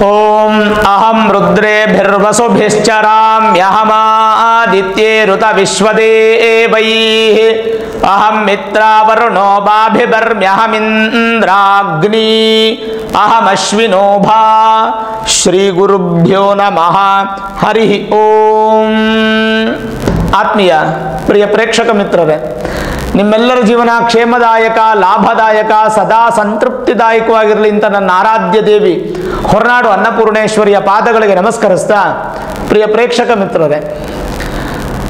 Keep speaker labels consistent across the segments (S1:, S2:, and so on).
S1: ಓಂ ಅಹಂ ರುದ್ರೇಭಿರ್ವಸುಭಿಶ್ಚರಾಮ್ಯಹಮಾದಿತ್ಯೇರುತ ವಿಶ್ವದೇವೈಃ ಅಹಂ ಮಿತ್ರಾವರುಣೋ ಬಾಭಿರ್ಮ್ಯಹಮಿಂದ್ರಾಗ್ನಿ ಅಹಮಶ್ವಿನೋ ಭಾ. ಶ್ರೀ ಗುರುಭ್ಯೋ ನಮಃ. ಹರಿ ಓಂ. ಆತ್ಮೀಯ ಪ್ರಿಯ ಪ್ರೇಕ್ಷಕ ಮಿತ್ರರೇ, ನಿಮ್ಮೆಲ್ಲರ ಜೀವನ ಕ್ಷೇಮದಾಯಕ, ಲಾಭದಾಯಕ, ಸದಾ ಸಂತೃಪ್ತಿದಾಯಕವಾಗಿರಲಿ ಅಂತ ನನ್ನ ಆರಾಧ್ಯ ದೇವಿ ಹೊರನಾಡು ಅನ್ನಪೂರ್ಣೇಶ್ವರಿಯ ಪಾದಗಳಿಗೆ ನಮಸ್ಕರಿಸ್ತಾ, ಪ್ರಿಯ ಪ್ರೇಕ್ಷಕ ಮಿತ್ರರೇ,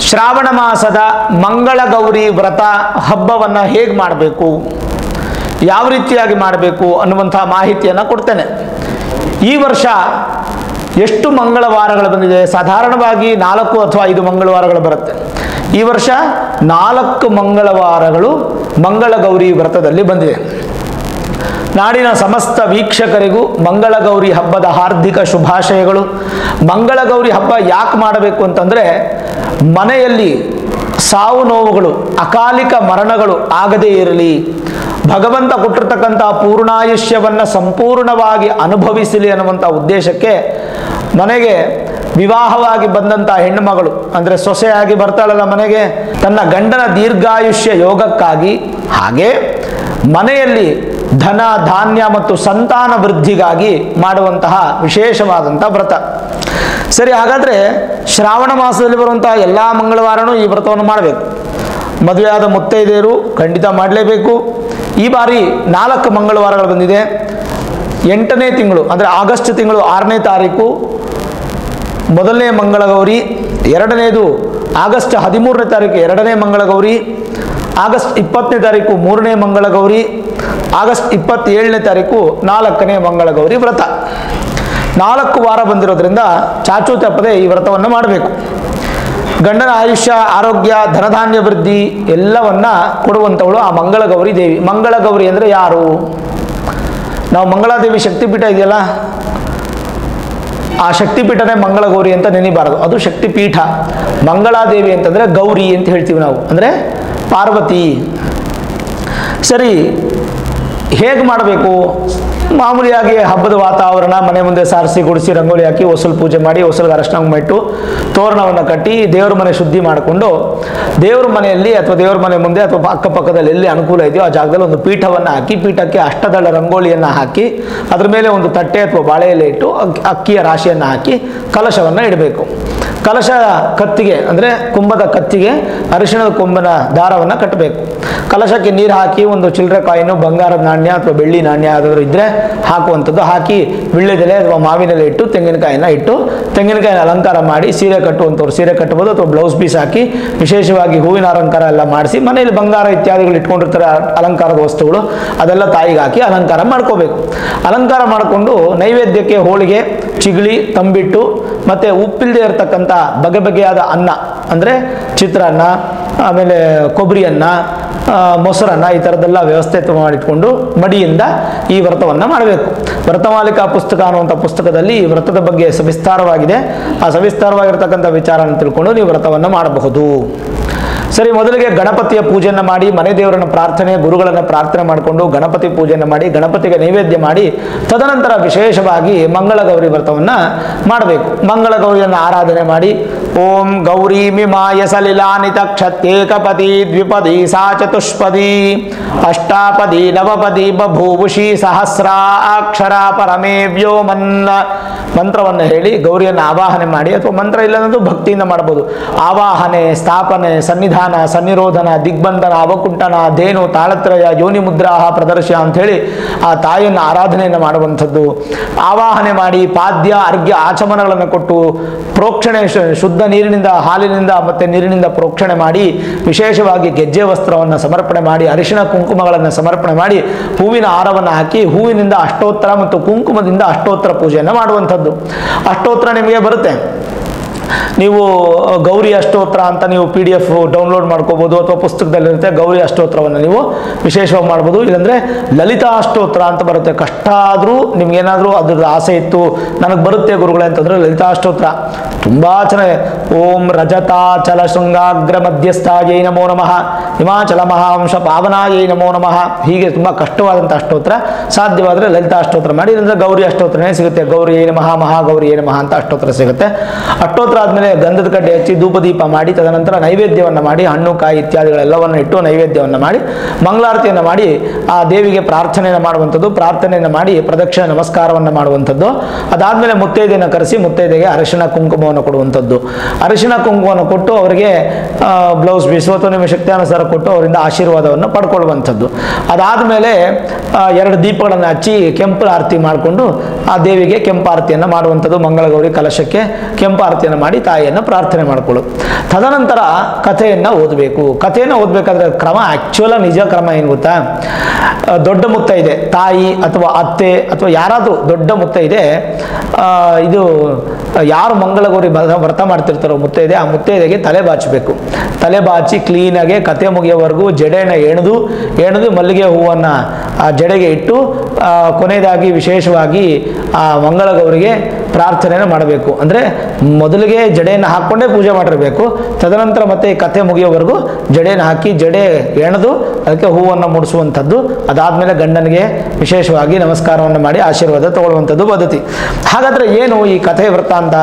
S1: ಶ್ರಾವಣ ಮಾಸದ ಮಂಗಳ ಗೌರಿ ವ್ರತ ಹಬ್ಬವನ್ನು ಹೇಗೆ ಮಾಡಬೇಕು, ಯಾವ ರೀತಿಯಾಗಿ ಮಾಡಬೇಕು ಅನ್ನುವಂಥ ಮಾಹಿತಿಯನ್ನು ಕೊಡ್ತೇನೆ. ಈ ವರ್ಷ ಎಷ್ಟು ಮಂಗಳವಾರಗಳು ಬಂದಿದೆ? ಸಾಧಾರಣವಾಗಿ 4 ಅಥವಾ 5 ಮಂಗಳವಾರಗಳು ಬರುತ್ತೆ. ಈ ವರ್ಷ 4 ಮಂಗಳವಾರಗಳು ಮಂಗಳ ಗೌರಿ ವ್ರತದಲ್ಲಿ ಬಂದಿದೆ. ನಾಡಿನ ಸಮಸ್ತ ವೀಕ್ಷಕರಿಗೂ ಮಂಗಳ ಗೌರಿ ಹಬ್ಬದ ಹಾರ್ದಿಕ ಶುಭಾಶಯಗಳು. ಮಂಗಳ ಗೌರಿ ಹಬ್ಬ ಯಾಕೆ ಮಾಡಬೇಕು ಅಂತಂದರೆ, ಮನೆಯಲ್ಲಿ ಸಾವು ನೋವುಗಳು, ಅಕಾಲಿಕ ಮರಣಗಳು ಆಗದೇ ಇರಲಿ, ಭಗವಂತ ಕೊಟ್ಟಿರ್ತಕ್ಕಂಥ ಪೂರ್ಣಾಯುಷ್ಯವನ್ನು ಸಂಪೂರ್ಣವಾಗಿ ಅನುಭವಿಸಲಿ ಅನ್ನುವಂಥ ಉದ್ದೇಶಕ್ಕೆ ಮನೆಗೆ ವಿವಾಹವಾಗಿ ಬಂದಂಥ ಹೆಣ್ಣುಮಗಳು ಅಂದರೆ ಸೊಸೆಯಾಗಿ ಬರ್ತಾಳಲ್ಲ ಮನೆಗೆ, ತನ್ನ ಗಂಡನ ದೀರ್ಘಾಯುಷ್ಯ ಯೋಗಕ್ಕಾಗಿ, ಹಾಗೆ ಮನೆಯಲ್ಲಿ ಧನ ಧಾನ್ಯ ಮತ್ತು ಸಂತಾನ ವೃದ್ಧಿಗಾಗಿ ಮಾಡುವಂತಹ ವಿಶೇಷವಾದಂಥ ವ್ರತ. ಸರಿ, ಹಾಗಾದರೆ ಶ್ರಾವಣ ಮಾಸದಲ್ಲಿ ಬರುವಂತಹ ಎಲ್ಲ ಮಂಗಳವಾರನೂ ಈ ವ್ರತವನ್ನು ಮಾಡಬೇಕು. ಮದುವೆಯಾದ ಮುತ್ತೈದೆಯರು ಖಂಡಿತ ಮಾಡಲೇಬೇಕು. ಈ ಬಾರಿ 4 ಮಂಗಳವಾರಗಳು ಬಂದಿದೆ. 8ನೇ ತಿಂಗಳು ಅಂದರೆ ಆಗಸ್ಟ್ ತಿಂಗಳು 6ನೇ ತಾರೀಕು ಮೊದಲನೇ ಮಂಗಳಗೌರಿ, 2ನೇದು ಆಗಸ್ಟ್ 13ನೇ ತಾರೀಕು 2ನೇ ಮಂಗಳಗೌರಿ, ಆಗಸ್ಟ್ 20ನೇ ತಾರೀಕು 3ನೇ ಮಂಗಳಗೌರಿ, ಆಗಸ್ಟ್ 27ನೇ ತಾರೀಕು 4ನೇ ಮಂಗಳಗೌರಿ ವ್ರತ. 4 ವಾರ ಬಂದಿರೋದ್ರಿಂದ ಚಾಚು ತಪ್ಪದೆ ಈ ವ್ರತವನ್ನು ಮಾಡಬೇಕು. ಗಂಡನ ಆಯುಷ್ಯ, ಆರೋಗ್ಯ, ಧನಧಾನ್ಯ ವೃದ್ಧಿ ಎಲ್ಲವನ್ನ ಕೊಡುವಂಥವಳು ಆ ಮಂಗಳಗೌರಿ ದೇವಿ. ಮಂಗಳಗೌರಿ ಅಂದರೆ ಯಾರು? ನಾವು ಮಂಗಳಾದೇವಿ ಶಕ್ತಿಪೀಠ ಇದೆಯಲ್ಲ, ಆ ಶಕ್ತಿಪೀಠನೇ ಮಂಗಳಗೌರಿ ಅಂತ ನೆನೆಬಾರದು, ಅದು ಶಕ್ತಿಪೀಠ. ಮಂಗಳಾದೇವಿ ಅಂತಂದರೆ ಗೌರಿ ಅಂತ ಹೇಳ್ತೀವಿ ನಾವು, ಅಂದರೆ ಪಾರ್ವತಿ. ಸರಿ, ಹೇಗೆ ಮಾಡಬೇಕು? ಮಾಮೂಲಿಯಾಗಿ ಹಬ್ಬದ ವಾತಾವರಣ, ಮನೆ ಮುಂದೆ ಸಾರಿಸಿ ಗುಡಿಸಿ ರಂಗೋಲಿ ಹಾಕಿ ಹೊಸಲು ಪೂಜೆ ಮಾಡಿ ಹೊಸಲು ಅರಶಿನ ಕುಂಕುಮ ಇಟ್ಟು ತೋರಣವನ್ನು ಕಟ್ಟಿ ದೇವ್ರ ಮನೆ ಶುದ್ಧಿ ಮಾಡಿಕೊಂಡು, ದೇವ್ರ ಮನೆಯಲ್ಲಿ ಅಥವಾ ದೇವ್ರ ಮನೆ ಮುಂದೆ ಅಥವಾ ಅಕ್ಕಪಕ್ಕದಲ್ಲಿ ಎಲ್ಲಿ ಅನುಕೂಲ ಇದೆಯೋ ಆ ಜಾಗದಲ್ಲಿ ಒಂದು ಪೀಠವನ್ನು ಹಾಕಿ, ಪೀಠಕ್ಕೆ ಅಷ್ಟದಳ ರಂಗೋಲಿಯನ್ನು ಹಾಕಿ, ಅದ್ರ ಮೇಲೆ ಒಂದು ತಟ್ಟೆ ಅಥವಾ ಬಾಳೆ ಎಲೆ ಇಟ್ಟು ಅಕ್ಕಿಯ ರಾಶಿಯನ್ನು ಹಾಕಿ ಕಲಶವನ್ನು ಇಡಬೇಕು. ಕಲಶ ಕತ್ತಿಗೆ ಅಂದರೆ ಕುಂಭದ ಕತ್ತಿಗೆ ಅರಿಶಿಣದ ಕೊಂಬಿನ ದಾರವನ್ನು ಕಟ್ಟಬೇಕು. ಕಲಶಕ್ಕೆ ನೀರು ಹಾಕಿ ಒಂದು ಚಿಲ್ಲರೆ ಕಾಯಿನು, ಬಂಗಾರದ ನಾಣ್ಯ ಅಥವಾ ಬೆಳ್ಳಿ ನಾಣ್ಯ ಯಾವ್ದಾದ್ರು ಇದ್ದರೆ ಹಾಕುವಂಥದ್ದು ಹಾಕಿ, ವಿಳ್ಳೆದೆಲೆ ಅಥವಾ ಮಾವಿನೆಲೆ ಇಟ್ಟು ತೆಂಗಿನಕಾಯಿನ ಇಟ್ಟು ತೆಂಗಿನಕಾಯಿನ ಅಲಂಕಾರ ಮಾಡಿ, ಸೀರೆ ಕಟ್ಟುವಂಥವ್ರು ಸೀರೆ ಕಟ್ಟಬಹುದು ಅಥವಾ ಬ್ಲೌಸ್ ಪೀಸ್ ಹಾಕಿ ವಿಶೇಷವಾಗಿ ಹೂವಿನ ಅಲಂಕಾರ ಎಲ್ಲ ಮಾಡಿಸಿ, ಮನೆಯಲ್ಲಿ ಬಂಗಾರ ಇತ್ಯಾದಿಗಳು ಇಟ್ಕೊಂಡಿರ್ತಾರೆ ಅಲಂಕಾರದ ವಸ್ತುಗಳು, ಅದೆಲ್ಲ ತಾಯಿಗೆ ಹಾಕಿ ಅಲಂಕಾರ ಮಾಡ್ಕೋಬೇಕು. ಅಲಂಕಾರ ಮಾಡಿಕೊಂಡು ನೈವೇದ್ಯಕ್ಕೆ ಹೋಳಿಗೆ, ಚಿಗಳಿ, ತಂಬಿಟ್ಟು ಮತ್ತು ಉಪ್ಪಿಲ್ಲದೆ ಇರತಕ್ಕಂಥ ಬಗೆ ಬಗೆಯಾದ ಅನ್ನ ಅಂದರೆ ಚಿತ್ರಾನ್ನ, ಆಮೇಲೆ ಕೊಬ್ಬರಿ ಅನ್ನ, ಮೊಸರನ್ನ, ಈ ಥರದ್ದೆಲ್ಲ ವ್ಯವಸ್ಥೆ ಮಾಡಿಟ್ಕೊಂಡು ಮಡಿಯಿಂದ ಈ ವ್ರತವನ್ನು ಮಾಡಬೇಕು. ವ್ರತಮಾಲಿಕಾ ಪುಸ್ತಕ ಅನ್ನುವಂಥ ಪುಸ್ತಕದಲ್ಲಿ ಈ ವ್ರತದ ಬಗ್ಗೆ ಸವಿಸ್ತಾರವಾಗಿದೆ. ಆ ಸವಿಸ್ತಾರವಾಗಿರ್ತಕ್ಕಂಥ ವಿಚಾರವನ್ನು ತಿಳ್ಕೊಂಡು ನೀವು ವ್ರತವನ್ನು ಮಾಡಬಹುದು. ಸರಿ, ಮೊದಲಿಗೆ ಗಣಪತಿಯ ಪೂಜೆಯನ್ನು ಮಾಡಿ, ಮನೆ ದೇವರನ್ನು ಪ್ರಾರ್ಥನೆ, ಗುರುಗಳನ್ನು ಪ್ರಾರ್ಥನೆ ಮಾಡಿಕೊಂಡು ಗಣಪತಿ ಪೂಜೆಯನ್ನು ಮಾಡಿ, ಗಣಪತಿಗೆ ನೈವೇದ್ಯ ಮಾಡಿ, ತದನಂತರ ವಿಶೇಷವಾಗಿ ಮಂಗಳ ಗೌರಿ ವ್ರತವನ್ನು ಮಾಡಬೇಕು. ಮಂಗಳ ಗೌರಿಯನ್ನು ಆರಾಧನೆ ಮಾಡಿ, ಓಂ ಗೌರಿ ಮಿಮಾಯ ಸಲಿಲಾನಿತ ಕ್ಷತ್ಯೇಕಪದಿ ದ್ವಿಪದಿ ಸಾ ಚತುಷ್ಪದಿ ಅಷ್ಟಾಪದಿ ನವಪದಿ ಬಭೂವುಷಿ ಸಹಸ್ರಾಕ್ಷರ ಪರಮೇ ವ್ಯೋಮನ್ ಮಂತ್ರವನ್ನು ಹೇಳಿ ಗೌರಿಯನ್ನು ಆವಾಹನೆ ಮಾಡಿ, ಅಥವಾ ಮಂತ್ರ ಇಲ್ಲದಂತೂ ಭಕ್ತಿಯಿಂದ ಮಾಡಬಹುದು. ಆವಾಹನೆ, ಸ್ಥಾಪನೆ, ಸನ್ನಿಧಾನ, ಸನ್ನಿರೋಧನ, ದಿಗ್ಬಂಧನ, ಅವಕುಂಠನ, ಧೇನು, ತಾಳತ್ರಯ, ಯೋನಿ ಮುದ್ರಾಹ ಪ್ರದರ್ಶನ ಅಂಥೇಳಿ ಆ ತಾಯಿಯನ್ನು ಆರಾಧನೆಯನ್ನು ಮಾಡುವಂಥದ್ದು. ಆವಾಹನೆ ಮಾಡಿ ಪಾದ್ಯ, ಅರ್ಘ್ಯ, ಆಚಮನಗಳನ್ನು ಕೊಟ್ಟು ಪ್ರೋಕ್ಷಣೆ, ಶುದ್ಧ ನೀರಿನಿಂದ, ಹಾಲಿನಿಂದ ಮತ್ತು ನೀರಿನಿಂದ ಪ್ರೋಕ್ಷಣೆ ಮಾಡಿ, ವಿಶೇಷವಾಗಿ ಗೆಜ್ಜೆ ವಸ್ತ್ರವನ್ನು ಸಮರ್ಪಣೆ ಮಾಡಿ, ಅರಿಶಿಣ ಕುಂಕುಮಗಳನ್ನು ಸಮರ್ಪಣೆ ಮಾಡಿ, ಹೂವಿನ ಹಾರವನ್ನು ಹಾಕಿ ಹೂವಿನಿಂದ ಅಷ್ಟೋತ್ತರ ಮತ್ತು ಕುಂಕುಮದಿಂದ ಅಷ್ಟೋತ್ತರ ಪೂಜೆಯನ್ನು ಮಾಡುವಂಥದ್ದು. ಅಷ್ಟೋತ್ತರ ನಿಮಗೆ ಬರುತ್ತೆ. ನೀವು ಗೌರಿ ಅಷ್ಟೋತ್ರ ಅಂತ ನೀವು PDF ಡೌನ್ಲೋಡ್ ಮಾಡ್ಕೋಬೋದು, ಅಥವಾ ಪುಸ್ತಕದಲ್ಲಿರುತ್ತೆ. ಗೌರಿ ಅಷ್ಟೋತ್ರವನ್ನು ನೀವು ವಿಶೇಷವಾಗಿ ಮಾಡ್ಬೋದು. ಇಲ್ಲಾಂದರೆ ಲಲಿತಾ ಅಷ್ಟೋತ್ರ ಅಂತ ಬರುತ್ತೆ. ಕಷ್ಟ ಆದರೂ ನಿಮ್ಗೇನಾದರೂ ಅದ್ರದ್ದು ಆಸೆ ಇತ್ತು, ನನಗೆ ಬರುತ್ತೆ ಗುರುಗಳೇ ಅಂತಂದರೆ ಲಲಿತಾ ಅಷ್ಟೋತ್ರ ತುಂಬ ಚೆನ್ನಾಗಿದೆ. ಓಂ ರಜತಾಚಲ ಶೃಂಗಾಗ್ರ ಮಧ್ಯಸ್ಥಾಯೈ ನಮೋ ನಮಃ, ಹಿಮಾಚಲ ಮಹಾವಂಶ ಪಾವನಾಯೈ ನಮೋ ನಮಃ. ಹೀಗೆ ತುಂಬ ಕಷ್ಟವಾದಂಥ ಅಷ್ಟೋತ್ರ. ಸಾಧ್ಯವಾದರೆ ಲಲಿತಾ ಅಷ್ಟೋತ್ರ ಮಾಡಿ, ಇಲ್ಲಂದರೆ ಗೌರಿ ಅಷ್ಟೋತ್ರನೇ ಸಿಗುತ್ತೆ. ಗೌರಿ ನಮಃ, ಮಹಾಗೌರಿ ನಮಃ ಅಂತ ಅಷ್ಟೋತ್ರ ಸಿಗುತ್ತೆ. ಅಷ್ಟೋತ್ರ ಆದಮೇಲೆ ಗಂಧದ ಕಡ್ಡಿ ಹಚ್ಚಿ ಧೂಪದೀಪ ಮಾಡಿ, ತದನಂತರ ನೈವೇದ್ಯವನ್ನು ಮಾಡಿ, ಹಣ್ಣು ಕಾಯಿ ಇತ್ಯಾದಿಗಳೆಲ್ಲವನ್ನು ಇಟ್ಟು ನೈವೇದ್ಯವನ್ನು ಮಾಡಿ, ಮಂಗಳಾರತಿಯನ್ನು ಮಾಡಿ ಆ ದೇವಿಗೆ ಪ್ರಾರ್ಥನೆಯನ್ನು ಮಾಡುವಂಥದ್ದು. ಪ್ರಾರ್ಥನೆಯನ್ನು ಮಾಡಿ ಪ್ರದಕ್ಷಿಣೆ ನಮಸ್ಕಾರವನ್ನು ಮಾಡುವಂಥದ್ದು. ಅದಾದಮೇಲೆ ಮುತ್ತೈದೆಯನ್ನು ಕರೆಸಿ ಮುತ್ತೈದೆಗೆ ಅರಿಶಿಣ ಕುಂಕುಮವನ್ನು ಕೊಡುವಂಥದ್ದು. ಅರಿಶಿಣ ಕುಂಕುಮವನ್ನು ಕೊಟ್ಟು ಅವರಿಗೆ ಬ್ಲೌಸ್ ಪೀಸು ಅಥವಾ ನಿಮ್ಮ ಶಕ್ತಿಯಾನುಸಾರ ಕೊಟ್ಟು ಅವರಿಂದ ಆಶೀರ್ವಾದವನ್ನು ಪಡ್ಕೊಳ್ಳುವಂಥದ್ದು. ಅದಾದಮೇಲೆ 2 ದೀಪಗಳನ್ನು ಹಚ್ಚಿ ಕೆಂಪು ಆರತಿ ಮಾಡಿಕೊಂಡು ಆ ದೇವಿಗೆ ಕೆಂಪು ಆರತಿಯನ್ನು ಮಾಡುವಂಥದ್ದು. ಮಂಗಳಗೌರಿ ಕಲಶಕ್ಕೆ ಕೆಂಪು ಆರತಿಯನ್ನು ಮಾಡಿ ತಾಯಿಯನ್ನು ಪ್ರಾರ್ಥನೆ ಮಾಡಿಕೊಳ್ಳೋದು. ತದನಂತರ ಕಥೆಯನ್ನು ಓದಬೇಕು. ಕಥೆಯನ್ನು ಓದಬೇಕಾದ್ರೆ ಕ್ರಮ ಆ್ಯಕ್ಚುಯಲ್ ನಿಜ ಕ್ರಮ ಏನು ಗೊತ್ತಾ? ದೊಡ್ಡ ಮುತ್ತೈದೆ ತಾಯಿ ಅಥವಾ ಅತ್ತೆ ಅಥವಾ ಯಾರಾದರೂ ದೊಡ್ಡ ಮುತ್ತೈದೆ, ಇದು ಯಾರು ಮಂಗಳಗೌರಿ ವ್ರತ ಮಾಡ್ತಿರ್ತಾರೋ ಮುತ್ತೈದೆ, ಆ ಮುತ್ತೈದೆಗೆ ತಲೆ ಬಾಚಬೇಕು. ತಲೆ ಬಾಚಿ ಕ್ಲೀನಾಗೆ ಕತೆ ಮುಗಿಯೋವರೆಗೂ ಜಡೆಯನ್ನು ಎಣೆದು ಮಲ್ಲಿಗೆ ಹೂವನ್ನು ಆ ಜಡೆಗೆ ಇಟ್ಟು ಕೊನೆಯದಾಗಿ ವಿಶೇಷವಾಗಿ ಆ ಮಂಗಳಗೌರಿಗೆ ಪ್ರಾರ್ಥನೆಯನ್ನು ಮಾಡಬೇಕು. ಅಂದರೆ ಮೊದಲಿಗೆ ಜಡೆಯನ್ನು ಹಾಕ್ಕೊಂಡೇ ಪೂಜೆ ಮಾಡಿರಬೇಕು. ತದನಂತರ ಮತ್ತೆ ಈ ಕಥೆ ಮುಗಿಯೋವರೆಗೂ ಜಡೆಯನ್ನು ಹಾಕಿ ಜಡೆ ಎಣೆದು ಅದಕ್ಕೆ ಹೂವನ್ನು ಮುಡಿಸುವಂಥದ್ದು. ಅದಾದಮೇಲೆ ಗಂಡನಿಗೆ ವಿಶೇಷವಾಗಿ ನಮಸ್ಕಾರವನ್ನು ಮಾಡಿ ಆಶೀರ್ವಾದ ತಗೊಳ್ಳುವಂಥದ್ದು ಪದ್ಧತಿ. ಹಾಗಾದರೆ ಏನು ಈ ಕಥೆ ವೃತ್ತಾಂತ?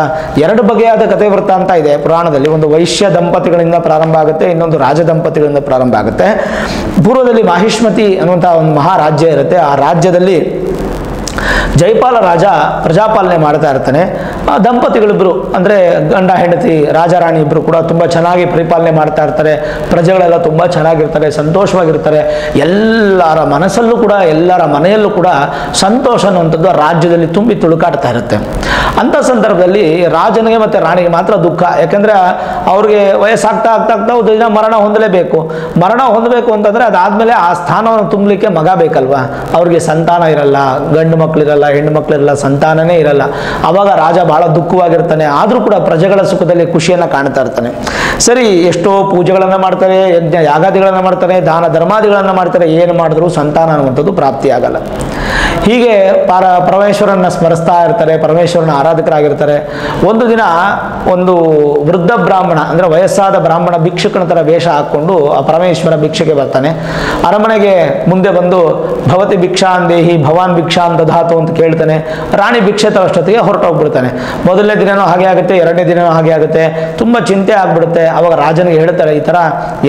S1: 2 ಬಗೆಯಾದ ಕಥೆ ವೃತ್ತಾಂತ ಇದೆ ಪುರಾಣದಲ್ಲಿ. ಒಂದು ವೈಶ್ಯ ದಂಪತಿಗಳಿಂದ ಪ್ರಾರಂಭ ಆಗುತ್ತೆ, ಇನ್ನೊಂದು ರಾಜ ದಂಪತಿಗಳಿಂದ ಪ್ರಾರಂಭ ಆಗುತ್ತೆ. ಪೂರ್ವದಲ್ಲಿ ಮಾಹಿಷ್ಮತಿ ಅನ್ನುವಂಥ ಒಂದು ಮಹಾರಾಜ್ಯ ಇರುತ್ತೆ. ಆ ರಾಜ್ಯದಲ್ಲಿ ಜೈಪಾಲ ರಾಜ ಪ್ರಜಾಪಾಲನೆ ಮಾಡ್ತಾ ಇರ್ತಾನೆ. ಆ ದಂಪತಿಗಳಿಬ್ಬರು ಅಂದರೆ ಗಂಡ ಹೆಂಡತಿ ರಾಜ ರಾಣಿ ಇಬ್ಬರು ಕೂಡ ತುಂಬ ಚೆನ್ನಾಗಿ ಪರಿಪಾಲನೆ ಮಾಡ್ತಾ ಇರ್ತಾರೆ. ಪ್ರಜೆಗಳೆಲ್ಲ ತುಂಬ ಚೆನ್ನಾಗಿರ್ತಾರೆ, ಸಂತೋಷವಾಗಿರ್ತಾರೆ. ಎಲ್ಲರ ಮನಸ್ಸಲ್ಲೂ ಕೂಡ ಎಲ್ಲರ ಮನೆಯಲ್ಲೂ ಕೂಡ ಸಂತೋಷ ಅನ್ನುವಂಥದ್ದು ಆ ರಾಜ್ಯದಲ್ಲಿ ತುಂಬಿ ತುಳುಕಾಡ್ತಾ ಇರುತ್ತೆ. ಅಂಥ ಸಂದರ್ಭದಲ್ಲಿ ರಾಜನಿಗೆ ಮತ್ತು ರಾಣಿಗೆ ಮಾತ್ರ ದುಃಖ. ಯಾಕೆಂದರೆ ಅವ್ರಿಗೆ ವಯಸ್ಸಾಗ್ತಾ ಆಗ್ತಾ ಒಂದು ದಿನ ಮರಣ ಹೊಂದಲೇಬೇಕು. ಮರಣ ಹೊಂದಬೇಕು ಅಂತಂದರೆ ಅದಾದಮೇಲೆ ಆ ಸ್ಥಾನವನ್ನು ತುಂಬಲಿಕ್ಕೆ ಮಗ ಬೇಕಲ್ವಾ? ಅವ್ರಿಗೆ ಸಂತಾನ ಇರಲ್ಲ, ಗಂಡು ಮಕ್ಕಳಿರಲ್ಲ, ಹೆಣ್ಣು ಮಕ್ಕಳಿರಲ್ಲ, ಸಂತಾನನೇ ಇರಲ್ಲ. ಆವಾಗ ರಾಜ ಬಹಳ ದುಃಖವಾಗಿರ್ತಾನೆ. ಆದರೂ ಕೂಡ ಪ್ರಜೆಗಳ ಸುಖದಲ್ಲಿ ಖುಷಿಯನ್ನು ಕಾಣ್ತಾ ಇರ್ತಾನೆ. ಸರಿ, ಎಷ್ಟೋ ಪೂಜೆಗಳನ್ನು ಮಾಡ್ತಾರೆ, ಯಜ್ಞ ಯಾಗಾದಿಗಳನ್ನು ಮಾಡ್ತಾರೆ, ದಾನ ಧರ್ಮಾದಿಗಳನ್ನು ಮಾಡ್ತಾರೆ. ಏನು ಮಾಡಿದ್ರು ಸಂತಾನ ಅನ್ನುವಂಥದ್ದು ಪ್ರಾಪ್ತಿಯಾಗಲ್ಲ. ಹೀಗೆ ಪರಮೇಶ್ವರನ ಸ್ಮರಿಸ್ತಾ ಇರ್ತಾರೆ, ಪರಮೇಶ್ವರನ ಆರಾಧಕರಾಗಿರ್ತಾರೆ. ಒಂದು ದಿನ ಒಂದು ವೃದ್ಧ ಬ್ರಾಹ್ಮಣ ಅಂದರೆ ವಯಸ್ಸಾದ ಬ್ರಾಹ್ಮಣ ಭಿಕ್ಷುಕನ ಥರ ವೇಷ ಹಾಕ್ಕೊಂಡು ಆ ಪರಮೇಶ್ವರ ಭಿಕ್ಷೆಗೆ ಬರ್ತಾನೆ. ಅರಮನೆಗೆ ಮುಂದೆ ಬಂದು ಭವತಿ ಭಿಕ್ಷಾಂದೇಹಿ ಭವಾನ್ ಭಿಕ್ಷಾನ್ ದಧಾತು ಅಂತ ಕೇಳ್ತಾನೆ. ರಾಣಿ ಭಿಕ್ಷೆ ತರೋಷ್ಟೊತ್ತಿಗೆ ಹೊರಟೋಗ್ಬಿಡ್ತಾನೆ. ಮೊದಲನೇ ದಿನನೂ ಹಾಗೆ ಆಗುತ್ತೆ, 2ನೇ ದಿನನೂ ಹಾಗೆ ಆಗುತ್ತೆ. ತುಂಬ ಚಿಂತೆ ಆಗ್ಬಿಡುತ್ತೆ. ಅವಾಗ ರಾಜನಿಗೆ ಹೇಳ್ತಾರೆ, ಈ ಥರ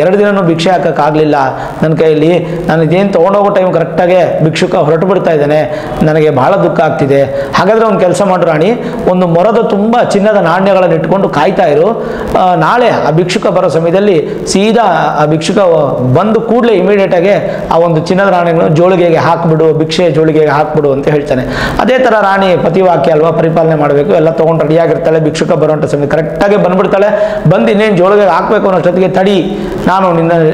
S1: 2 ದಿನನೂ ಭಿಕ್ಷೆ ಹಾಕೋಕ್ಕಾಗಲಿಲ್ಲ ನನ್ನ ಕೈಯಲ್ಲಿ, ನಾನು ಇದೇನು ತೊಗೊಂಡೋಗೋ ಟೈಮ್ ಕರೆಕ್ಟಾಗೆ ಭಿಕ್ಷುಕ ಹೊರಟು ಬಿಡ್ತಾ ಇದ್ದಾನೆ, ನನಗೆ ಬಹಳ ದುಃಖ ಆಗ್ತಿದೆ. ಹಾಗಾದರೆ ಒಂದು ಕೆಲಸ ಮಾಡು ರಾಣಿ, ಒಂದು ಮೊರದ ತುಂಬ ಚಿನ್ನದ ನಾಣ್ಯಗಳನ್ನು ಇಟ್ಕೊಂಡು ಕಾಯ್ತಾ ಇರು. ನಾಳೆ ಆ ಭಿಕ್ಷುಕ ಬರೋ ಸಮಯದಲ್ಲಿ ಸೀದಾ ಆ ಭಿಕ್ಷುಕ ಬಂದು ಕೂಡಲೇ ಇಮಿಡಿಯೇಟಾಗಿ ಆ ಒಂದು ಚಿನ್ನದ ನಾಣ್ಯಗಳನ್ನು ಜೋಳಿಗೆಗೆ ಹಾಕ್ಬಿಡು, ಭಿಕ್ಷೆ ಜೋಳಿಗೆಗೆ ಹಾಕ್ಬಿಡು ಅಂತ ಹೇಳ್ತಾನೆ. ಅದೇ ಥರ ರಾಣಿ ಪತಿವಾಕ್ಯ ಅಲ್ವಾ, ಪರಿಪಾಲನೆ ಮಾಡಬೇಕು. ಎಲ್ಲ ತೊಗೊಂಡು ರೆಡಿಯಾಗಿರ್ತಾಳೆ. ಭಿಕ್ಷುಕ ಬರುವಂಥ ಸಮಯ ಕರೆಕ್ಟಾಗಿ ಬಂದ್ಬಿಡ್ತಾಳೆ. ಬಂದು ಇನ್ನೇನು ಜೋಳಿಗೆಗೆ ಹಾಕಬೇಕು ಅನ್ನೋಷ್ಟೊತ್ತಿಗೆ, ತಡಿ, ನಾನು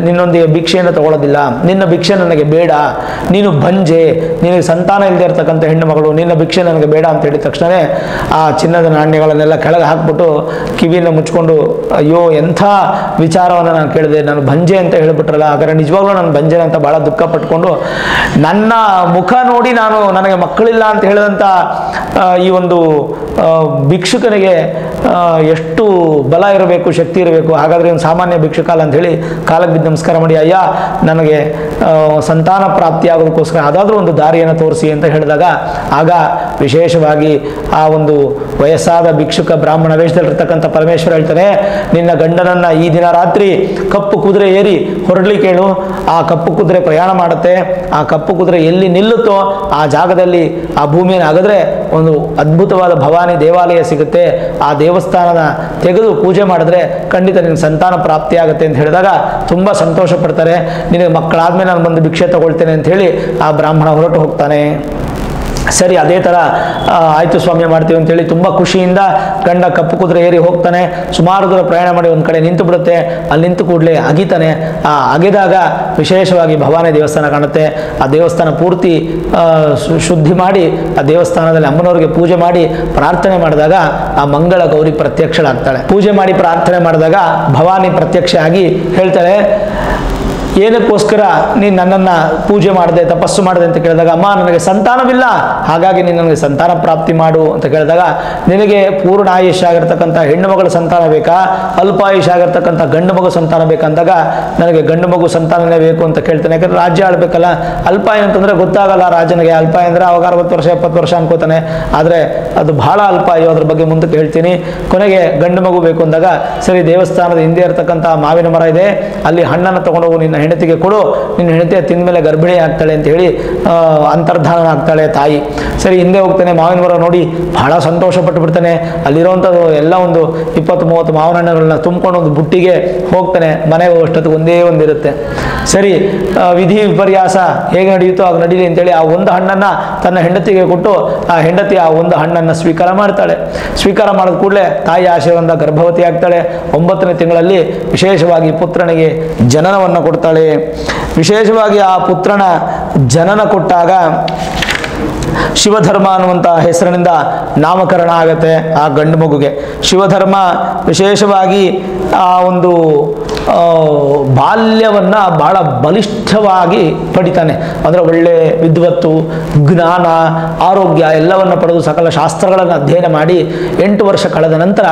S1: ನಿನ್ನೊಂದಿಗೆ ಭಿಕ್ಷೆಯನ್ನು ತಗೊಳ್ಳೋದಿಲ್ಲ, ನಿನ್ನ ಭಿಕ್ಷೆ ನನಗೆ ಬೇಡ, ನೀನು ಬಂಜೆ, ನಿನಗೆ ಸಂತಾನ ಇಲ್ಲದೆ ಇರ್ತಕ್ಕಂಥ ಹೆಣ್ಣು ಮಗಳು, ನಿನ್ನ ಭಿಕ್ಷೆ ನನಗೆ ಬೇಡ ಅಂತ ಹೇಳಿದ ತಕ್ಷಣ ಆ ಚಿನ್ನದ ನಾಣ್ಯಗಳನ್ನೆಲ್ಲ ಕೆಳಗೆ ಹಾಕ್ಬಿಟ್ಟು ಕಿವಿಯನ್ನು ಮುಚ್ಕೊಂಡು, ಅಯ್ಯೋ ಎಂಥ ವಿಚಾರವನ್ನು ನಾನು ಕೇಳಿದೆ, ನಾನು ಬಂಜೆ ಅಂತ ಹೇಳಿಬಿಟ್ರಲ್ಲ, ಹಾಗಾದ್ರೆ ನಿಜವಾಗ್ಲೂ ನಾನು ಬಂಜೆ ಅಂತ ಭಾಳ ದುಃಖ ಪಟ್ಕೊಂಡು, ನನ್ನ ಮುಖ ನೋಡಿ ನನಗೆ ಮಕ್ಕಳಿಲ್ಲ ಅಂತ ಹೇಳಿದಂಥ ಈ ಒಂದು ಭಿಕ್ಷುಕನಿಗೆ ಎಷ್ಟು ಬಲ ಇರಬೇಕು, ಶಕ್ತಿ ಇರಬೇಕು. ಹಾಗಾದರೆ ಒಂದು ಸಾಮಾನ್ಯ ಭಿಕ್ಷುಕ ಅಲ್ಲ ಅಂತ ಹೇಳಿ ಕಾಲಕ್ಕೆ ಬಿದ್ದು ನಮಸ್ಕಾರ ಮಾಡಿ, ಅಯ್ಯ ನನಗೆ ಸಂತಾನ ಪ್ರಾಪ್ತಿಯಾಗೋದಕ್ಕೋಸ್ಕರ ಅದಾದರೂ ಒಂದು ದಾರಿಯನ್ನು ತೋರಿಸಿ ಅಂತ ಹೇಳಿದಾಗ, ಆಗ ವಿಶೇಷವಾಗಿ ಆ ಒಂದು ವಯಸ್ಸಾದ ಭಿಕ್ಷುಕ ಬ್ರಾಹ್ಮಣ ವೇಷದಲ್ಲಿರ್ತಕ್ಕಂಥ ಪರಮೇಶ್ವರ ಹೇಳ್ತಾನೆ, ನಿನ್ನ ಗಂಡನನ್ನು ಈ ದಿನ ರಾತ್ರಿ ಕಪ್ಪು ಕುದುರೆ ಏರಿ ಹೊರಡ್ಲಿಕ್ಕೆ ಹೇಳು. ಆ ಕಪ್ಪು ಕುದುರೆ ಪ್ರಯಾಣ ಮಾಡುತ್ತೆ. ಆ ಕಪ್ಪು ಕುದುರೆ ಎಲ್ಲಿ ನಿಲ್ಲುತ್ತೋ ಆ ಜಾಗದಲ್ಲಿ ಆ ಭೂಮಿಯನ್ನು ಅಗದ್ರೆ ಒಂದು ಅದ್ಭುತವಾದ ಭವಾನಿ ದೇವಾಲಯ ಸಿಗುತ್ತೆ. ಆ ದೇವಸ್ಥಾನದ ತೆಗೆದು ಪೂಜೆ ಮಾಡಿದ್ರೆ ಖಂಡಿತ ನಿನ್ನ ಸಂತಾನ ಪ್ರಾಪ್ತಿ ಆಗುತ್ತೆ ಅಂತ ಹೇಳಿದಾಗ ತುಂಬ ಸಂತೋಷ ಪಡ್ತಾರೆ. ನಿನಗೆ ಮಕ್ಕಳಾದ್ಮೇಲೆ ನಾನು ಬಂದು ಭಿಕ್ಷೆ ತಗೊಳ್ತೇನೆ ಅಂತ ಹೇಳಿ ಆ ಬ್ರಾಹ್ಮಣ ಹೊರಟು ಹೋಗ್ತಾನೆ. ಸರಿ ಅದೇ ಥರ ಆಯಿತು ಸ್ವಾಮಿ ಮಾಡ್ತೀವಿ ಅಂತೇಳಿ ತುಂಬ ಖುಷಿಯಿಂದ ಗಂಡ ಕಪ್ಪು ಕುದುರೆ ಏರಿ ಹೋಗ್ತಾನೆ. ಸುಮಾರು ದೂರ ಪ್ರಯಾಣ ಮಾಡಿ ಒಂದು ಕಡೆ ನಿಂತು ಬಿಡುತ್ತೆ. ಅಲ್ಲಿ ನಿಂತು ಕೂಡಲೇ ಅಗಿತಾನೆ. ಆ ಅಗೆದಾಗ ವಿಶೇಷವಾಗಿ ಭವಾನಿ ದೇವಸ್ಥಾನ ಕಾಣುತ್ತೆ. ಆ ದೇವಸ್ಥಾನ ಪೂರ್ತಿ ಶುದ್ಧಿ ಮಾಡಿ ಆ ದೇವಸ್ಥಾನದಲ್ಲಿ ಅಮ್ಮನವ್ರಿಗೆ ಪೂಜೆ ಮಾಡಿ ಪ್ರಾರ್ಥನೆ ಮಾಡಿದಾಗ ಆ ಮಂಗಳ ಗೌರಿ ಪ್ರತ್ಯಕ್ಷಳಾಗ್ತಾಳೆ. ಪೂಜೆ ಮಾಡಿ ಪ್ರಾರ್ಥನೆ ಮಾಡಿದಾಗ ಭವಾನಿ ಪ್ರತ್ಯಕ್ಷ ಆಗಿ ಹೇಳ್ತಾಳೆ, ಏನಕ್ಕೋಸ್ಕರ ನೀನು ನನ್ನನ್ನು ಪೂಜೆ ಮಾಡಿದೆ, ತಪಸ್ಸು ಮಾಡಿದೆ ಅಂತ ಕೇಳಿದಾಗ, ಅಮ್ಮ ನನಗೆ ಸಂತಾನವಿಲ್ಲ, ಹಾಗಾಗಿ ನೀನು ನನಗೆ ಸಂತಾನ ಪ್ರಾಪ್ತಿ ಮಾಡು ಅಂತ ಕೇಳಿದಾಗ, ನಿನಗೆ ಪೂರ್ಣ ಆಯುಷ್ ಆಗಿರ್ತಕ್ಕಂಥ ಹೆಣ್ಣು ಮಗಳ ಸಂತಾನ ಬೇಕಾ, ಅಲ್ಪಾಯುಷ್ ಆಗಿರ್ತಕ್ಕಂಥ ಗಂಡು ಮಗು ಸಂತಾನ ಬೇಕಂದಾಗ ನನಗೆ ಗಂಡು ಮಗು ಸಂತಾನನೇ ಬೇಕು ಅಂತ ಕೇಳ್ತಾನೆ. ಯಾಕಂದ್ರೆ ರಾಜ್ಯ ಆಳ್ಬೇಕಲ್ಲ. ಅಲ್ಪಾಯು ಅಂತಂದರೆ ಗೊತ್ತಾಗಲ್ಲ ರಾಜನಿಗೆ. ಅಲ್ಪಾಯ ಅಂದರೆ ಅವಾಗ 60 ವರ್ಷ 70 ವರ್ಷ ಅನ್ಕೋತಾನೆ. ಆದರೆ ಅದು ಬಹಳ ಅಲ್ಪಾಯು, ಅದ್ರ ಬಗ್ಗೆ ಮುಂದಕ್ಕೆ ಹೇಳ್ತೀನಿ. ಕೊನೆಗೆ ಗಂಡು ಮಗು ಬೇಕು ಅಂದಾಗ, ಸರಿ ದೇವಸ್ಥಾನದ ಹಿಂದೆ ಇರತಕ್ಕಂಥ ಮಾವಿನ ಮರ ಇದೆ, ಅಲ್ಲಿ ಹಣ್ಣನ್ನು ತಗೊಂಡೋಗು ನಿನ್ನ ಹೆಂಡತಿಗೆ ಕೊಡು, ನಿನ್ನ ಹೆಂಡತಿಯ ತಿಂದ ಮೇಲೆ ಗರ್ಭಿಣಿ ಆಗ್ತಾಳೆ ಅಂತ ಹೇಳಿ ಅಂತರ್ಧಾನ ಆಗ್ತಾಳೆ ತಾಯಿ. ಸರಿ ಹಿಂದೆ ಹೋಗ್ತಾನೆ. ಮಾವಿನ ಮರ ನೋಡಿ ಬಹಳ ಸಂತೋಷ ಪಟ್ಟು ಬಿಡ್ತಾನೆ. ಅಲ್ಲಿರುವಂಥದ್ದು ಎಲ್ಲ ಒಂದು 20-30 ಮಾವಿನ ಹಣ್ಣುಗಳನ್ನ ತುಂಬಿಕೊಂಡು ಒಂದು ಬುಟ್ಟಿಗೆ ಹೋಗ್ತಾನೆ. ಮನೆಗೆ ಹೋಗೋಷ್ಟೊತ್ತಿಗೆ ಒಂದೇ ಒಂದಿರುತ್ತೆ. ಸರಿ ವಿಧಿ ವಿಪರ್ಯಾಸ ಹೇಗೆ ನಡೆಯುತ್ತೋ ಆಗ ನಡೀಲಿ ಅಂತೇಳಿ ಆ ಒಂದು ಹಣ್ಣನ್ನು ತನ್ನ ಹೆಂಡತಿಗೆ ಕೊಟ್ಟು ಆ ಹೆಂಡತಿ ಆ ಒಂದು ಹಣ್ಣನ್ನು ಸ್ವೀಕಾರ ಮಾಡ್ತಾಳೆ. ಸ್ವೀಕಾರ ಮಾಡಿದ ಕೂಡಲೇ ತಾಯಿ ಆಶೀರ್ವಾದ ಗರ್ಭವತಿ ಆಗ್ತಾಳೆ. 9ನೇ ತಿಂಗಳಲ್ಲಿ ವಿಶೇಷವಾಗಿ ಪುತ್ರನಿಗೆ ಜನನವನ್ನು ಕೊಡ್ತಾಳೆ. ವಿಶೇಷವಾಗಿ ಆ ಪುತ್ರನ ಜನನ ಕೊಟ್ಟಾಗ ಶಿವಧರ್ಮ ಅನ್ನುವಂಥ ಹೆಸರಿನಿಂದ ನಾಮಕರಣ ಆಗುತ್ತೆ ಆ ಗಂಡು ಮಗುಗೆ. ಶಿವಧರ್ಮ ವಿಶೇಷವಾಗಿ ಆ ಒಂದು ಬಾಲ್ಯವನ್ನು ಬಹಳ ಬಲಿಷ್ಠವಾಗಿ ಪಡಿತಾನೆ. ಅಂದರೆ ಒಳ್ಳೆ ವಿದ್ವತ್ತು, ಜ್ಞಾನ, ಆರೋಗ್ಯ ಎಲ್ಲವನ್ನು ಪಡೆದು ಸಕಲ ಶಾಸ್ತ್ರಗಳನ್ನು ಅಧ್ಯಯನ ಮಾಡಿ 8 ವರ್ಷ ಕಳೆದ ನಂತರ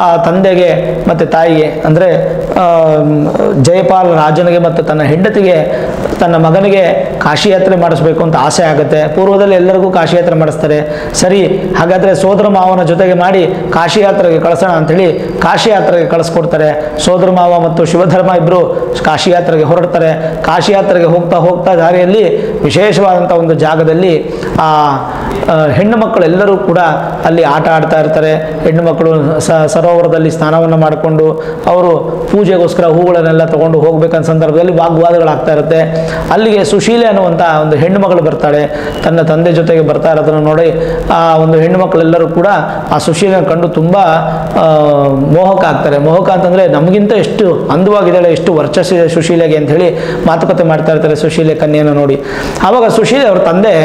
S1: ಆ ತಂದೆಗೆ ಮತ್ತು ತಾಯಿಗೆ ಅಂದರೆ ಜಯಪಾಲ ರಾಜನಿಗೆ ಮತ್ತು ತನ್ನ ಹೆಂಡತಿಗೆ ತನ್ನ ಮಗನಿಗೆ ಕಾಶಿ ಯಾತ್ರೆ ಮಾಡಿಸ್ಬೇಕು ಅಂತ ಆಸೆ ಆಗುತ್ತೆ. ಪೂರ್ವದಲ್ಲಿ ಎಲ್ಲರಿಗೂ ಕಾಶಿ ಯಾತ್ರೆ ಮಾಡಿಸ್ತಾರೆ. ಸರಿ ಹಾಗಾದರೆ ಸೋದರ ಮಾವನ ಜೊತೆಗೆ ಮಾಡಿ ಕಾಶಿ ಯಾತ್ರೆಗೆ ಕಳಿಸೋಣ ಅಂಥೇಳಿ ಕಾಶಿ ಯಾತ್ರೆಗೆ ಕಳಿಸ್ಕೊಡ್ತಾರೆ. ಸೋದರ ಮಾವ ಮತ್ತು ಶಿವಧರ್ಮ ಇಬ್ಬರು ಕಾಶಿ ಯಾತ್ರೆಗೆ ಹೊರಡ್ತಾರೆ. ಕಾಶಿ ಯಾತ್ರೆಗೆ ಹೋಗ್ತಾ ಹೋಗ್ತಾ ದಾರಿಯಲ್ಲಿ ವಿಶೇಷವಾದಂಥ ಒಂದು ಜಾಗದಲ್ಲಿ ಆ ಹೆಣ್ಣು ಮಕ್ಕಳೆಲ್ಲರೂ ಕೂಡ ಅಲ್ಲಿ ಆಟ ಆಡ್ತಾ ಇರ್ತಾರೆ. ಹೆಣ್ಣು ಮಕ್ಕಳು ಸರೋವರದಲ್ಲಿ ಸ್ನಾನವನ್ನು ಮಾಡಿಕೊಂಡು ಅವರು ಪೂಜೆಗೋಸ್ಕರ ಹೂಗಳನ್ನೆಲ್ಲ ತಗೊಂಡು ಹೋಗ್ಬೇಕಂತ ಸಂದರ್ಭದಲ್ಲಿ ವಾಗ್ವಾದಗಳಾಗ್ತಾ ಇರುತ್ತೆ. ಅಲ್ಲಿಗೆ ಸುಶೀಲೆ ಅನ್ನುವಂಥ ಒಂದು ಹೆಣ್ಣು ಮಗಳು ಬರ್ತಾಳೆ. ತನ್ನ ತಂದೆ ಜೊತೆಗೆ ಬರ್ತಾ ಇರೋದನ್ನು ನೋಡಿ ಆ ಒಂದು ಹೆಣ್ಣು ಮಕ್ಕಳೆಲ್ಲರೂ ಕೂಡ ಆ ಸುಶೀಲನ ಕಂಡು ತುಂಬ ಮೋಹಕ ಆಗ್ತಾರೆ. ಮೋಹಕ ಅಂತಂದರೆ ನಮಗಿಂತ ಎಷ್ಟು ಅಂದವಾಗಿದ್ದಾಳೆ, ಎಷ್ಟು ವರ್ಚಸ್ಸಿದೆ ಸುಶೀಲೆಗೆ ಅಂತ ಹೇಳಿ ಮಾತುಕತೆ ಮಾಡ್ತಾ ಇರ್ತಾರೆ ಸುಶೀಲೆ ಕನ್ಯೆಯನ್ನು ನೋಡಿ. ಆವಾಗ ಸುಶೀಲೆ ಅವ್ರ ತಂದೆ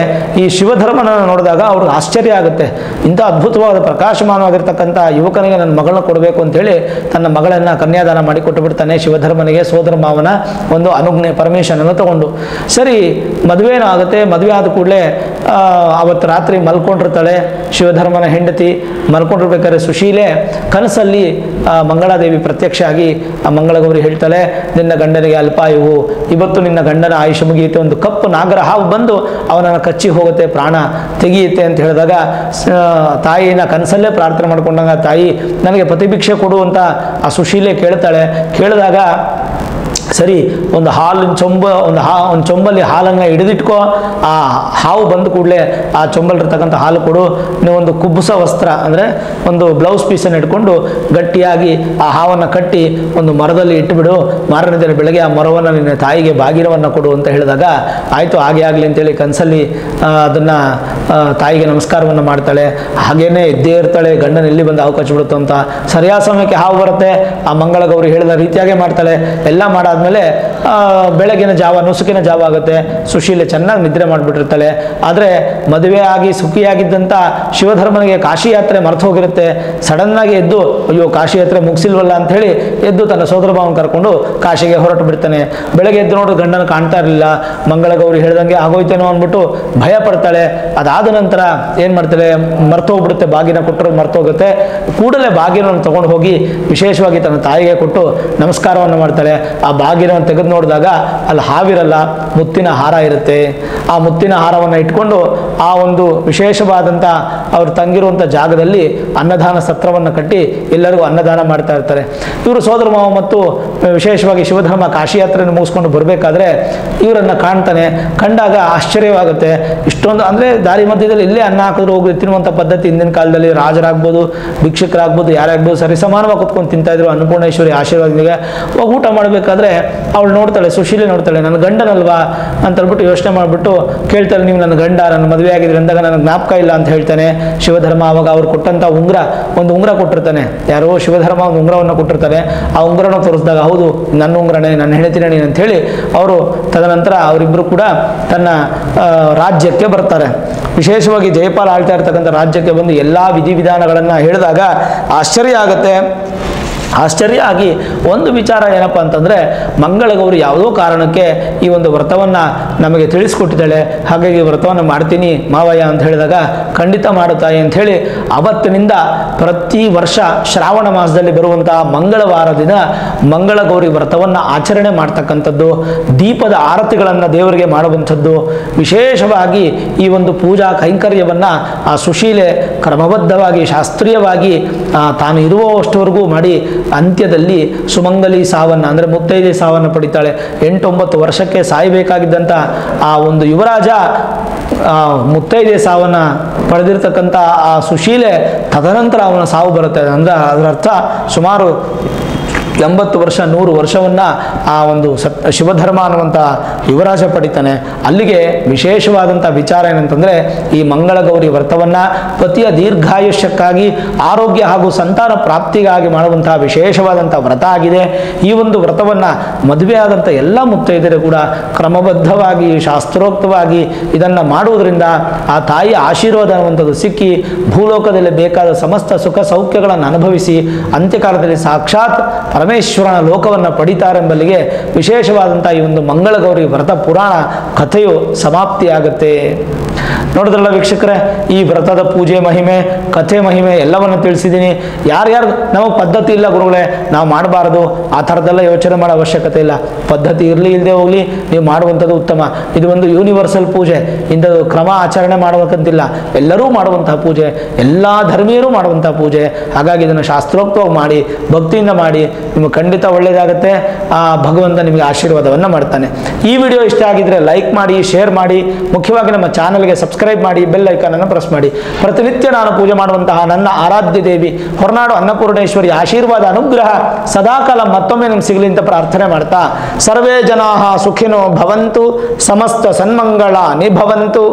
S1: ಈ ಶಿವಧರ್ಮನನ್ನು ನೋಡಿದಾಗ ಅವ್ರಿಗೆ ಆಶ್ಚರ್ಯ ಆಗುತ್ತೆ. ಇಂಥ ಅದ್ಭುತವಾದ ಪ್ರಕಾಶಮಾನವಾಗಿರ್ತಕ್ಕಂಥ ಯುವಕನಿಗೆ ನನ್ನ ಮಗಳನ್ನ ಕೊಡಬೇಕು ಅಂತೇಳಿ ತನ್ನ ಮಗಳನ್ನು ಕನ್ಯಾದಾನ ಮಾಡಿ ಕೊಟ್ಟು ಬಿಡ್ತಾನೆ ಶಿವಧರ್ಮನಿಗೆ. ಸೋದರ ಮಾವನ ಒಂದು ಅನುಜ್ಞೆ ಪರ್ಮಿಷನ್ ಅನ್ನು ತಗೊಂಡು ಸರಿ ಮದುವೆನೂ ಆಗುತ್ತೆ. ಮದುವೆ ಆದ ಕೂಡಲೇ ಅವತ್ತು ರಾತ್ರಿ ಮಲ್ಕೊಂಡಿರ್ತಾಳೆ ಶಿವಧರ್ಮನ ಹೆಂಡತಿ. ಮಲ್ಕೊಂಡಿರ್ಬೇಕಾದ್ರೆ ಸುಶೀಲೆ ಕನಸಲ್ಲಿ ಮಂಗಳಾದೇವಿ ಪ್ರತ್ಯಕ್ಷ ಆಗಿ ಆ ಮಂಗಳಗೌರಿ ಹೇಳ್ತಾಳೆ, ನಿನ್ನ ಗಂಡನಿಗೆ ಅಲ್ಪಾಯುವು, ಇವತ್ತು ನಿನ್ನ ಗಂಡನ ಆಯುಷ್ಯ ಮುಗಿಯುತ್ತೆ, ಒಂದು ಕಪ್ಪು ನಾಗರ ಹಾವು ಬಂದು ಅವನನ್ನು ಕಚ್ಚಿ ಹೋಗುತ್ತೆ, ಪ್ರಾಣ ತೆಗೆಯುತ್ತೆ ಅಂತ ಹೇಳಿದಾಗ ತಾಯಿನ ಕನಸಲ್ಲೇ ಪ್ರಾರ್ಥನೆ ಮಾಡ್ಕೊಂಡಾಗ ತಾಯಿ ನನಗೆ ಪ್ರತಿಭಿಕ್ಷೆ ಕೊಡು ಅಂತ ಆ ಸುಶೀಲೆ ಕೇಳ್ತಾಳೆ. ಕೇಳಿದಾಗ ಸರಿ ಒಂದು ಹಾಲಿನ ಒಂದು ಚೊಂಬಲ್ಲಿ ಹಾಲನ್ನು ಹಿಡಿದಿಟ್ಕೋ, ಆ ಹಾವು ಬಂದ ಕೂಡಲೇ ಆ ಚೊಂಬಲ್ಲಿರ್ತಕ್ಕಂಥ ಹಾಲು ಕೊಡು, ನೀವೊಂದು ಕುಬ್ಬಸ ವಸ್ತ್ರ ಅಂದರೆ ಒಂದು ಬ್ಲೌಸ್ ಪೀಸನ್ನು ಇಟ್ಕೊಂಡು ಗಟ್ಟಿಯಾಗಿ ಆ ಹಾವನ್ನು ಕಟ್ಟಿ ಒಂದು ಮರದಲ್ಲಿ ಇಟ್ಟುಬಿಡು, ಮಾರನೇ ದಿನ ಬೆಳಗ್ಗೆ ಆ ಮರವನ್ನು ನಿನ್ನ ತಾಯಿಗೆ ಬಾಗಿನವನ್ನು ಕೊಡು ಅಂತ ಹೇಳಿದಾಗ ಆಯಿತು ಹಾಗೆ ಆಗಲಿ ಅಂತೇಳಿ ಕನಸಲ್ಲಿ ಅದನ್ನು ತಾಯಿಗೆ ನಮಸ್ಕಾರವನ್ನು ಮಾಡ್ತಾಳೆ. ಹಾಗೇನೇ ಎದ್ದೇ ಇರ್ತಾಳೆ, ಗಂಡನ ಎಲ್ಲಿ ಬಂದು ಹಾವು ಕಚ್ಚಿಬಿಡುತ್ತೋ ಅಂತ. ಸರಿಯಾದ ಸಮಯಕ್ಕೆ ಹಾವು ಬರುತ್ತೆ. ಆ ಮಂಗಳಗೌರಿ ಹೇಳಿದ ರೀತಿಯಾಗೇ ಮಾಡ್ತಾಳೆ. ಎಲ್ಲ ಮಾಡಾದ್ಮೇಲೆ ಬೆಳಗಿನ ಜಾವ ನುಸುಕಿನ ಜಾವ ಆಗುತ್ತೆ. ಸುಶೀಲೆ ಚೆನ್ನಾಗಿ ನಿದ್ರೆ ಮಾಡಿಬಿಟ್ಟಿರ್ತಾಳೆ. ಆದರೆ ಮದುವೆ ಆಗಿ ಸುಖಿಯಾಗಿದ್ದಂಥ ಶಿವಧರ್ಮನಿಗೆ ಕಾಶಿ ಯಾತ್ರೆ ಮರೆತು ಹೋಗಿರುತ್ತೆ. ಸಡನ್ನಾಗಿ ಎದ್ದು ಅಯ್ಯೋ ಕಾಶಿ ಯಾತ್ರೆ ಮುಗಿಸಿಲ್ವಲ್ಲ ಅಂಥೇಳಿ ಎದ್ದು ತನ್ನ ಸೋದರ ಭಾವನ ಕರ್ಕೊಂಡು ಕಾಶಿಗೆ ಹೊರಟು ಬಿಡ್ತಾನೆ. ಬೆಳಗ್ಗೆ ಎದ್ದು ನೋಡು ಗಂಡನ ಕಾಣ್ತಾ ಇರಲಿಲ್ಲ. ಮಂಗಳಗೌರಿ ಹೇಳ್ದಂಗೆ ಆಗೋಯ್ತೇನೋ ಅಂದ್ಬಿಟ್ಟು ಭಯ ಪಡ್ತಾಳೆ. ಅದಾದ ನಂತರ ಏನು ಮಾಡ್ತಾಳೆ, ಮರ್ತೋಗ್ಬಿಡುತ್ತೆ, ಬಾಗಿನ ಕೊಟ್ಟರು ಮರ್ತೋಗುತ್ತೆ. ಕೂಡಲೇ ಬಾಗಿನವನ್ನು ತಗೊಂಡು ಹೋಗಿ ವಿಶೇಷವಾಗಿ ತನ್ನ ತಾಯಿಗೆ ಕೊಟ್ಟು ನಮಸ್ಕಾರವನ್ನು ಮಾಡ್ತಾಳೆ. ಆ ಬಾಗಿನವನ್ನು ತೆಗೆದು ನೋಡಿದಾಗ ಅಲ್ಲಿ ಹಾವಿರಲ್ಲ, ಮುತ್ತಿನ ಹಾರ ಇರುತ್ತೆ. ಆ ಮುತ್ತಿನ ಹಾರವನ್ನು ಇಟ್ಕೊಂಡು ಆ ಒಂದು ವಿಶೇಷವಾದಂಥ ಅವ್ರು ತಂಗಿರುವಂಥ ಜಾಗದಲ್ಲಿ ಅನ್ನದಾನ ಸತ್ರವನ್ನು ಕಟ್ಟಿ ಎಲ್ಲರಿಗೂ ಅನ್ನದಾನ ಮಾಡ್ತಾ ಇರ್ತಾರೆ. ಇವರು ಸೋದರ ಮಾವ ಮತ್ತು ವಿಶೇಷವಾಗಿ ಶಿವಧರ್ಮ ಕಾಶಿ ಯಾತ್ರೆಯನ್ನು ಮುಗಿಸ್ಕೊಂಡು ಬರಬೇಕಾದ್ರೆ ಇವರನ್ನು ಕಾಣ್ತಾನೆ. ಕಂಡಾಗ ಆಶ್ಚರ್ಯವಾಗುತ್ತೆ. ಇಷ್ಟೊಂದು ಅಂದರೆ ದಾರಿ ಮಧ್ಯದಲ್ಲಿ ಇಲ್ಲೇ ಅನ್ನ ಹಾಕಿದ್ರು ಹೋಗಿ ತಿನ್ನುವಂಥ ಪದ್ಧತಿ ಹಿಂದಿನ ಕಾಲದಲ್ಲಿ ರಾಜರಾಗ್ಬೋದು, ಭಿಕ್ಷಕರಾಗ್ಬೋದು, ಯಾರಾಗ್ಬೋದು ಸರಿ ಸಮಾನವಾಗಿ ಕುತ್ಕೊಂಡು ತಿಂತಾಯಿದ್ರು. ಅನ್ನಪೂರ್ಣೇಶ್ವರಿ ಆಶೀರ್ವಾದನಿಗೆ ಊಟ ಮಾಡಬೇಕಾದ್ರೆ ಅವಳು ನೋಡ್ತಾಳೆ, ಸುಶೀಲೆ ನೋಡ್ತಾಳೆ, ನನ್ನ ಗಂಡನಲ್ವಾ ಅಂತ ಹೇಳ್ಬಿಟ್ಟು ಯೋಚನೆ ಮಾಡಿಬಿಟ್ಟು ಕೇಳ್ತಾಳೆ, ನೀವು ನನ್ನ ಗಂಡ, ನನ್ನ ಮದುವೆ ಆಗಿದ್ರೆ ಅಂದಾಗ ನನಗೆ ಜ್ಞಾಪಕ ಇಲ್ಲ ಅಂತ ಹೇಳ್ತಾನೆ. ಶಿವಧರ್ಮ ಅವಾಗ ಅವ್ರು ಕೊಟ್ಟಂಥ ಒಂದು ಉಂಗುರ ಕೊಟ್ಟಿರ್ತಾನೆ, ಯಾರೋ ಶಿವಧರ್ಮ ಒಂದು ಉಂಗುರವನ್ನು ಕೊಟ್ಟಿರ್ತಾನೆ. ಆ ಉಂಗುರನ ತೋರಿಸಿದಾಗ ಹೌದು ನನ್ನ ಉಂಗುರನೇ, ನನ್ನ ಹೆಣತಿನೇ ಅಂತ ಹೇಳಿ ಅವರು ತದನಂತರ ಅವರಿಬ್ಬರು ಕೂಡ ತನ್ನ ರಾಜ್ಯಕ್ಕೆ ಬರ್ತಾರೆ. ವಿಶೇಷವಾಗಿ ಜಯಪಾಲ ಆಳ್ತಾ ಇರ್ತಕ್ಕಂಥ ರಾಜ್ಯಕ್ಕೆ ಬಂದು ಎಲ್ಲ ವಿಧಿವಿಧಾನಗಳನ್ನು ಹೇಳಿದಾಗ ಆಶ್ಚರ್ಯ ಆಗುತ್ತೆ. ಆಶ್ಚರ್ಯ ಆಗಿ ಒಂದು ವಿಚಾರ ಏನಪ್ಪ ಅಂತಂದರೆ, ಮಂಗಳಗೌರಿ ಯಾವುದೋ ಕಾರಣಕ್ಕೆ ಈ ಒಂದು ವ್ರತವನ್ನು ನಮಗೆ ತಿಳಿಸ್ಕೊಟ್ಟಿದ್ದಾಳೆ, ಹಾಗಾಗಿ ವ್ರತವನ್ನು ಮಾಡ್ತೀನಿ ಮಾವಯ್ಯ ಅಂತ ಹೇಳಿದಾಗ ಖಂಡಿತ ಮಾಡುತ್ತಾಯಿ ಅಂಥೇಳಿ ಅವತ್ತಿನಿಂದ ಪ್ರತಿ ವರ್ಷ ಶ್ರಾವಣ ಮಾಸದಲ್ಲಿ ಬರುವಂತಹ ಮಂಗಳವಾರ ದಿನ ಮಂಗಳಗೌರಿ ವ್ರತವನ್ನು ಆಚರಣೆ ಮಾಡ್ತಕ್ಕಂಥದ್ದು, ದೀಪದ ಆರತಿಗಳನ್ನು ದೇವರಿಗೆ ಮಾಡುವಂಥದ್ದು, ವಿಶೇಷವಾಗಿ ಈ ಒಂದು ಪೂಜಾ ಕೈಂಕರ್ಯವನ್ನು ಆ ಸುಶೀಲೆ ಕ್ರಮಬದ್ಧವಾಗಿ ಶಾಸ್ತ್ರೀಯವಾಗಿ ತಾನು ಇರುವಷ್ಟವರೆಗೂ ಮಾಡಿ ಅಂತ್ಯದಲ್ಲಿ ಸುಮಂಗಲಿ ಸಾವನ್ನು ಅಂದರೆ ಮುತ್ತೈದೆ ಸಾವನ್ನು ಪಡಿತಾಳೆ. 8-9 ವರ್ಷಕ್ಕೆ ಸಾಯಬೇಕಾಗಿದ್ದಂಥ ಆ ಒಂದು ಯುವರಾಜ ಮುತ್ತೈದೆ ಸಾವನ್ನು ಪಡೆದಿರ್ತಕ್ಕಂಥ ಆ ಸುಶೀಲೆ ತದನಂತರ ಅವನ ಸಾವು ಬರುತ್ತೆ. ಅಂದರೆ ಅದರ ಅರ್ಥ ಸುಮಾರು 80 ವರ್ಷ 100 ವರ್ಷವನ್ನು ಆ ಒಂದು ಶಿವಧರ್ಮ ಅನ್ನುವಂಥ ಯುವರಾಜ ಪಡಿತಾನೆ. ಅಲ್ಲಿಗೆ ವಿಶೇಷವಾದಂಥ ವಿಚಾರ ಏನಂತಂದರೆ, ಈ ಮಂಗಳಗೌರಿ ವ್ರತವನ್ನು ಪತಿಯ ದೀರ್ಘಾಯುಷ್ಯಕ್ಕಾಗಿ ಆರೋಗ್ಯ ಹಾಗೂ ಸಂತಾನ ಪ್ರಾಪ್ತಿಗಾಗಿ ಮಾಡುವಂತಹ ವಿಶೇಷವಾದಂಥ ವ್ರತ ಆಗಿದೆ. ಈ ಒಂದು ವ್ರತವನ್ನು ಮದುವೆ ಆದಂಥ ಎಲ್ಲ ಮುತ್ತೈದೆಯರು ಕೂಡ ಕ್ರಮಬದ್ಧವಾಗಿ ಶಾಸ್ತ್ರೋಕ್ತವಾಗಿ ಇದನ್ನು ಮಾಡುವುದರಿಂದ ಆ ತಾಯಿಯ ಆಶೀರ್ವಾದ ಅನ್ನುವಂಥದ್ದು ಸಿಕ್ಕಿ ಭೂಲೋಕದಲ್ಲಿ ಬೇಕಾದ ಸಮಸ್ತ ಸುಖ ಸೌಖ್ಯಗಳನ್ನು ಅನುಭವಿಸಿ ಅಂತ್ಯಕಾಲದಲ್ಲಿ ಸಾಕ್ಷಾತ್ ಪರಮೇಶ್ವರನ ಲೋಕವನ್ನು ಪಡಿತಾರೆಂಬಲ್ಲಿಗೆ ವಿಶೇಷವಾದಂಥ ಈ ಒಂದು ಮಂಗಳಗೌರಿ ವ್ರತ ಪುರಾಣ ಕಥೆಯು ಸಮಾಪ್ತಿಯಾಗುತ್ತೆ. ನೋಡಿದ್ರಲ್ಲ ವೀಕ್ಷಕರೇ, ಈ ವ್ರತದ ಪೂಜೆ ಮಹಿಮೆ, ಕಥೆ ಮಹಿಮೆ ಎಲ್ಲವನ್ನು ತಿಳಿಸಿದ್ದೀನಿ. ಯಾರ್ಯಾರು ನಮಗೆ ಪದ್ಧತಿ ಇಲ್ಲ ಗುರುಗಳೇ, ನಾವು ಮಾಡಬಾರ್ದು ಆ ಥರದ್ದೆಲ್ಲ ಯೋಚನೆ ಮಾಡೋ ಅವಶ್ಯಕತೆ ಇಲ್ಲ. ಪದ್ಧತಿ ಇರಲಿ ಇಲ್ಲದೆ ಹೋಗಲಿ, ನೀವು ಮಾಡುವಂಥದ್ದು ಉತ್ತಮ. ಇದು ಒಂದು ಯೂನಿವರ್ಸಲ್ ಪೂಜೆ, ಇಂಥದ್ದು ಕ್ರಮ ಆಚರಣೆ ಮಾಡಬೇಕಂತಿಲ್ಲ, ಎಲ್ಲರೂ ಮಾಡುವಂತಹ ಪೂಜೆ, ಎಲ್ಲ ಧರ್ಮೀಯರು ಮಾಡುವಂತಹ ಪೂಜೆ. ಹಾಗಾಗಿ ಇದನ್ನು ಶಾಸ್ತ್ರೋಕ್ತವಾಗಿ ಮಾಡಿ ಭಕ್ತಿಯಿಂದ ಮಾಡಿ, ನಿಮಗೆ ಖಂಡಿತ ಒಳ್ಳೆಯದಾಗುತ್ತೆ. ಆ ಭಗವಂತ ನಿಮಗೆ ಆಶೀರ್ವಾದವನ್ನು ಮಾಡ್ತಾನೆ. ಈ ವಿಡಿಯೋ ಇಷ್ಟ ಆಗಿದ್ರೆ ಲೈಕ್ ಮಾಡಿ, ಶೇರ್ ಮಾಡಿ, ಮುಖ್ಯವಾಗಿ ನಮ್ಮ ಚಾನಲ್ಗೆ ಸಬ್ಸ್ಕ್ರೈಬ್ ಮಾಡಿ, ಬೆಲ್ ಐಕಾನ್ ಅನ್ನು ಪ್ರೆಸ್ ಮಾಡಿ. ಪ್ರತಿನಿತ್ಯ ನಾನು ಪೂಜೆ ಮಾಡುವಂತಹ ನನ್ನ ಆರಾಧ್ಯ ದೇವಿ ಹೊರನಾಡು ಅನ್ನಪೂರ್ಣೇಶ್ವರಿ ಆಶೀರ್ವಾದ ಅನುಗ್ರಹ ಸದಾಕಾಲ ಮತ್ತೊಮ್ಮೆ ನಿಮ್ಗೆ ಸಿಗಲಿ ಅಂತ ಪ್ರಾರ್ಥನೆ ಮಾಡ್ತಾ, ಸರ್ವೇ ಜನಾಃ ಸುಖಿನೋ ಭವಂತು, ಸಮಸ್ತ ಸನ್ಮಂಗಳಾನಿ ಭವಂತು.